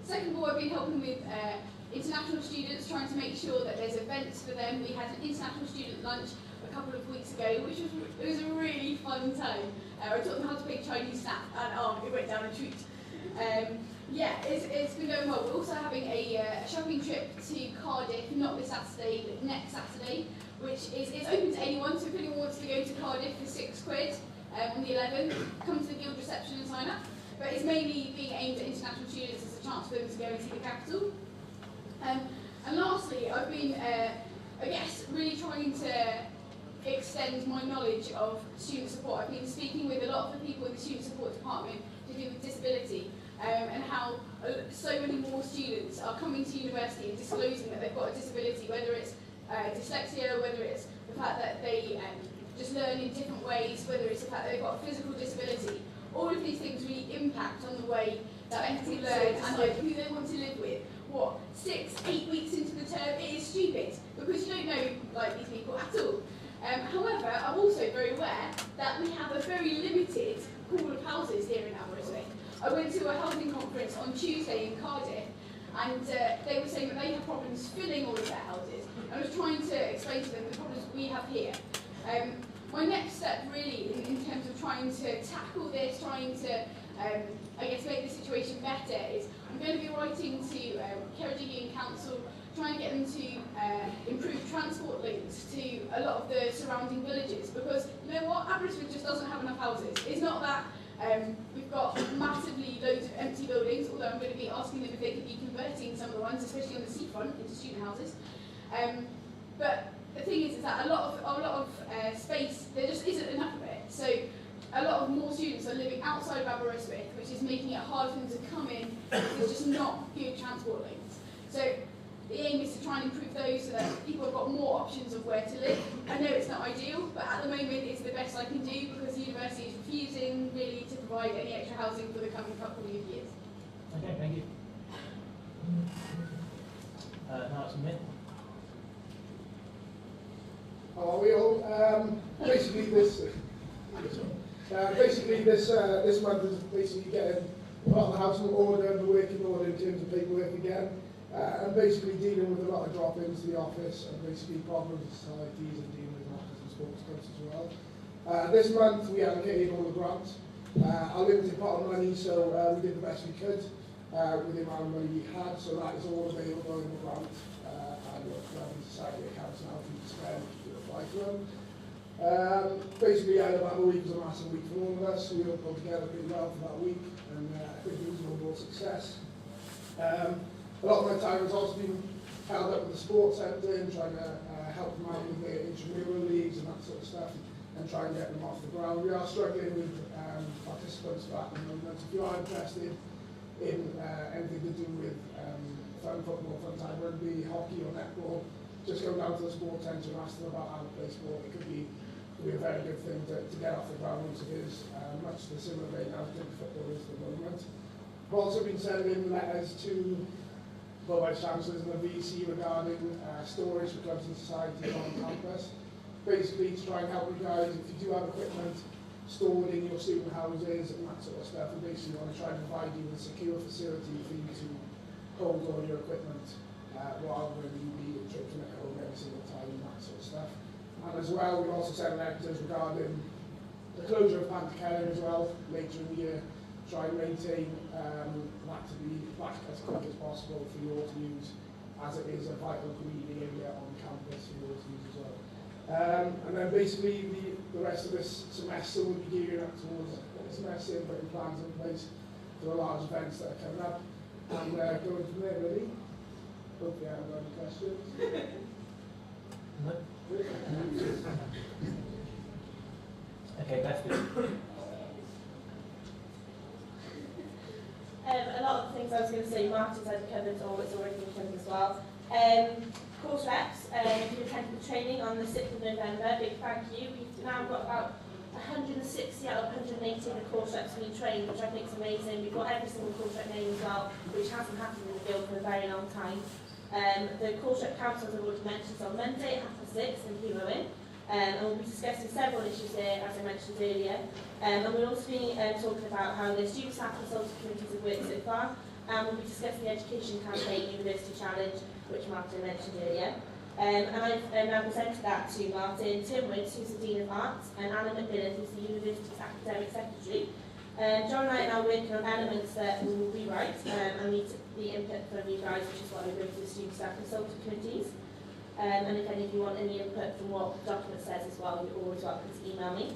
Second of all, I've been helping with international students, trying to make sure that there's events for them. We had an international student lunch a couple of weeks ago, which was a really fun time. I taught them how to make Chinese snap, and it went down a treat. Yeah, it's been going well. We're also having a shopping trip to Cardiff, not this Saturday, but next Saturday, which is open to anyone. So if anyone wants to go to Cardiff for £6 on the 11th, come to the guild reception and sign up. But it's mainly being aimed at international students as a chance for them to go and see the capital. And lastly, I've been, I guess, really trying to extend my knowledge of student support. I've been speaking with a lot of the people in the student support department to do with disability, and how so many more students are coming to university and disclosing that they've got a disability, whether it's dyslexia, whether it's the fact that they just learn in different ways, whether it's the fact that they've got a physical disability. All of these things really impact on the way that entity learn and like who they want to live with. What, 6-8 weeks into the term, it is stupid because you don't know like these people at all. However, I'm also very aware that we have a very limited pool of houses here in Aberystwyth. I went to a housing conference on Tuesday in Cardiff, and they were saying that they have problems filling all of their houses. I was trying to explain to them the problems we have here. My next step really in terms of trying to tackle this, trying to I guess make the situation better is I'm going to be writing to Ceredigion Council, trying to get them to improve transport links to a lot of the surrounding villages, because you know what, Aberystwyth just doesn't have enough houses. It's not that we've got massively loads of empty buildings, although I'm going to be asking them if they could be converting some of the ones, especially on the seafront, into student houses. But the thing is that a lot of space, there just isn't enough of it. So a lot of more students are living outside of Aberystwyth, which is making it hard for them to come in because there's just not good transport links. So the aim is to try and improve those so that people have got more options of where to live. I know it's not ideal, but at the moment it's the best I can do because the university is refusing really to provide any extra housing for the coming couple of years. Okay, thank you. Now it's Mint. How are we all? Basically this month is basically getting a lot of the house in order and the work in order in terms of paperwork again, and basically dealing with a lot of drop-ins to the office and basically problems with societies and dealing with office and sports clubs as well. This month we allocated all the grants, a limited pot of money, so we did the best we could with the amount of money we had, so that is all available in the grant and the society accounts now for you to spend to apply for them. Basically, I about a week was a massive week for all of us. We all pulled together pretty well for that week, and I think it was an overall success. A lot of my time has also been held up with the sports centre and trying to help them out with their intramural leagues and that sort of stuff, and try and get them off the ground. We are struggling with participants for that at the moment. If you are interested in anything to do with fun football, fun time rugby, hockey or netball, just go down to the sports centre and ask them about how to play sport. It could be a very good thing to get off the ground once it is, much the similar vein as football is at the moment. I've also been sending letters to both vice chancellors and the VC regarding storage for clubs and societies on campus. Basically to try and help you guys, if you do have equipment stored in your student houses and that sort of stuff, we basically want to try and provide you with a secure facility for you to hold all your equipment rather than you be tripping at home every single time and that sort of stuff. And as well, we also sent letters regarding the closure of Panther Keller as well later in the year, try and maintain that to be back as quick as possible for you all to use, as it is a vital community area on campus for you all to use as well. And then basically the rest of this semester will be gearing up towards the semester, putting plans in place for the large events that are coming up, and going from there really. Hopefully I haven't got any questions. No. Okay, Beth. A lot of the things I was going to say, Martin's had covered, or it's already been covered as well. Course reps, if you attended the training on the 6th of November, big thank you. We've now got about 160 out of 180 of the course reps being trained, which I think is amazing. We've got every single course rep name as well, which hasn't happened in the guild for a very long time. The course rep council, as I've already mentioned, is on Monday at 6:30 in Hero Inn. And we'll be discussing several issues there, as I mentioned earlier. And we'll also be talking about how the student staff consultant committees have worked so far, and we'll be discussing the education campaign, University Challenge, which Martin mentioned earlier. And I've now presented that to Martin, Tim Woods, who's the Dean of Arts, and Anna McMillan, who's the University's Academic Secretary. John and I are now working on elements that we will rewrite and need the input from you guys, which is why we're going to the Student Staff Consultant Committees. And if any of you want any input from what the document says as well, you're always welcome to email me.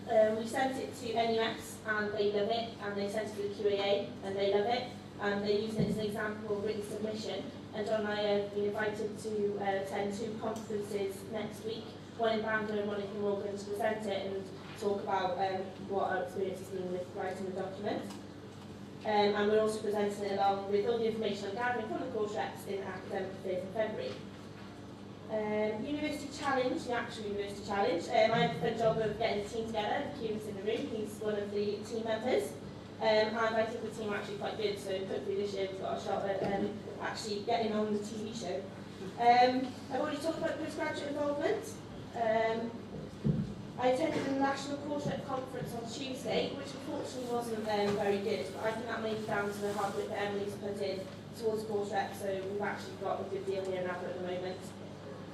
We sent it to NUS and they love it, and they sent it to the QAA and they love it, and they use it as an example of written submission. And John and I have been invited to attend 2 conferences next week, one in Bangor and one in Morgan, to present it and talk about what our experience has been with writing the document. And we're also presenting it along with all the information I'm gathering from the course reps in Academic Affairs in February. University Challenge, the actual University Challenge. I had the fun job of getting the team together, Kieran's in the room, he's one of the team members. And I think the team are actually quite good, so hopefully this year we've got a shot at actually getting on the TV show. I've already talked about postgraduate involvement. I attended the National Course Rep Conference on Tuesday, which unfortunately wasn't very good, but I think that may be down to the hard work that Emily's put in towards course rep, so we've actually got a good deal here now at the moment.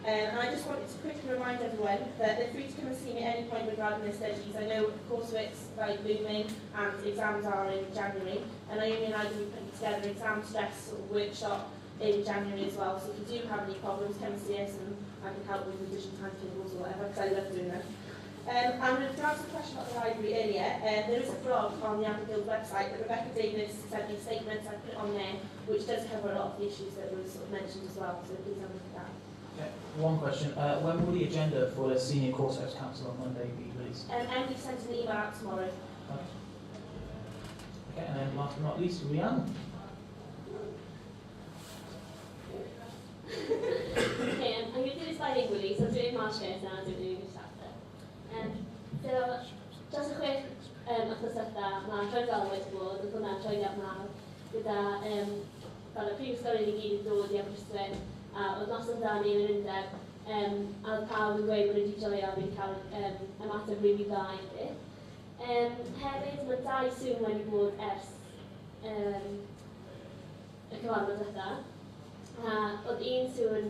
And I just wanted to quickly remind everyone that they're free to come and see me at any point regarding their studies. I know coursework's like looming and exams are in January, and Naomi and I will be putting together an exam stress sort of workshop in January as well, so if you do have any problems, come and see us and I can help with revision timetables or whatever, because I love doing them. And with regards to the question about the library earlier, there is a blog on the Aberystwyth website that Rebecca Davis sent me statements, I put it on there, which does cover a lot of the issues that were sort of mentioned as well, so please have a look at that. Okay, one question. When will the agenda for the Senior Course Reps Council on Monday be released? Emily sent an email out tomorrow. Okay, and then last but not least, Rianne. Okay, I'm going to do this bilingually, so I'm doing Welsh first and I'll do English after. So, dros y chwech wythnos ddiwetha, mae rhyngolwyr wedi bod yn hwnna'n troeddiad mawr gyda fel y prifysgolion i gyd yn dod i Aberystwyth a oedd nos amdani yn yr undeb a oedd pawb yn gweud bod wedi joio wedi cael ymateb rili dda i fi. Hefyd, mae 2 sŵn wedi bod ers y cyfarfod ddiwetha. Oedd un sŵn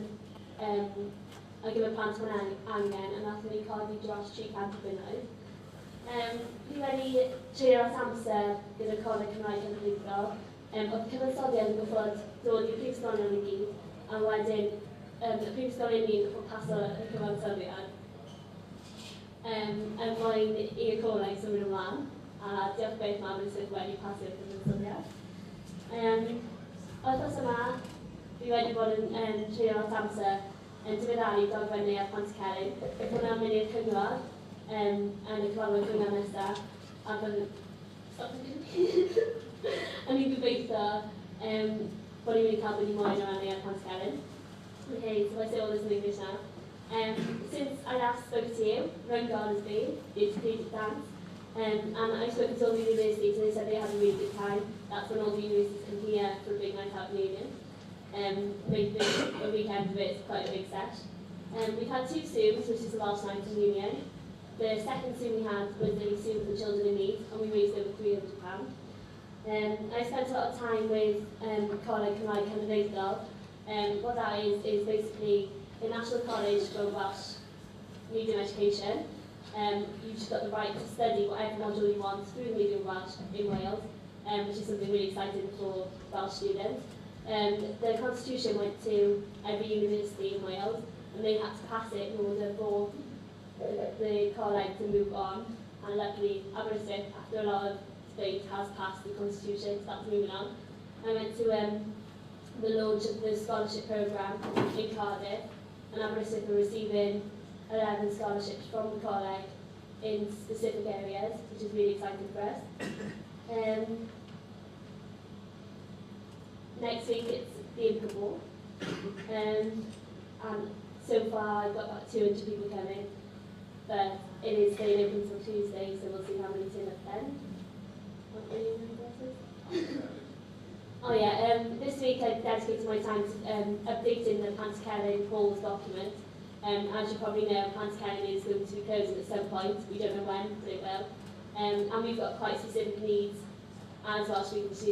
ar gyfer plant mewn angen, a nathon ni codi dros 300 bunnoedd. Fi wedi trio at amser gyda'r Coleg Cymraeg Cenedlaethol. Oedd cyfansoddiad yn gwybod dod i'r prifysgolion i gyd, a wedyn y prifysgolion ni'n gwybod paso y cyfansoddiad. Mwyn i'r coleg symud ymlaen, a diolch beth mae Aberystwyth wedi pasio'r cyfansoddiad. Wythnos yma, fi wedi bod yn trio at amser yn diweddaru dogfennu a plant Celyn. Bydd hwnna'n mynd i'r cyngor yn y cyfarfod Llwyngor nesaf, a bydd... A ni'n gobeithio bod ni'n mynd i cael byd i moyn o rannu ar plant Celyn. Okay, so I say all this in English now. Since I last spoke to you, Run God has been, the integrated dance, and I spoke to all the universities and they said they had a really good time. That's when all the universities come here for a big night out in the evening. Make the weekend of it quite a big set. We've had 2 Zooms, which is the last night in Union. The second Zoom we had was the Zoom for children in need, and we raised over £300. I spent a lot of time with Coleg Cymraeg Cenedlaethol. What that is basically the National College for Welsh Medium Education. You've just got the right to study whatever module you want through the medium of Welsh in Wales, which is something really exciting for Welsh students. The constitution went to every university in Wales and they had to pass it in order for the coleg to move on, and luckily Aberystwyth, after a lot of debate, has passed the constitution, so that's moving on. I went to the launch of the scholarship programme in Cardiff, and Aberystwyth are receiving 11 scholarships from the coleg in specific areas, which is really exciting for us. Next week it's the Inca Ball, and so far I've got about 200 people coming, but it is staying open until Tuesday, so we'll see how many turn up then. What are you guesses? Oh yeah, this week I've dedicated my time to updating the Plant Celyn Hall's document. As you probably know, Plant Celyn is going to be closing at some point. We don't know when, but it will. And we've got quite specific needs and as well speaking to students.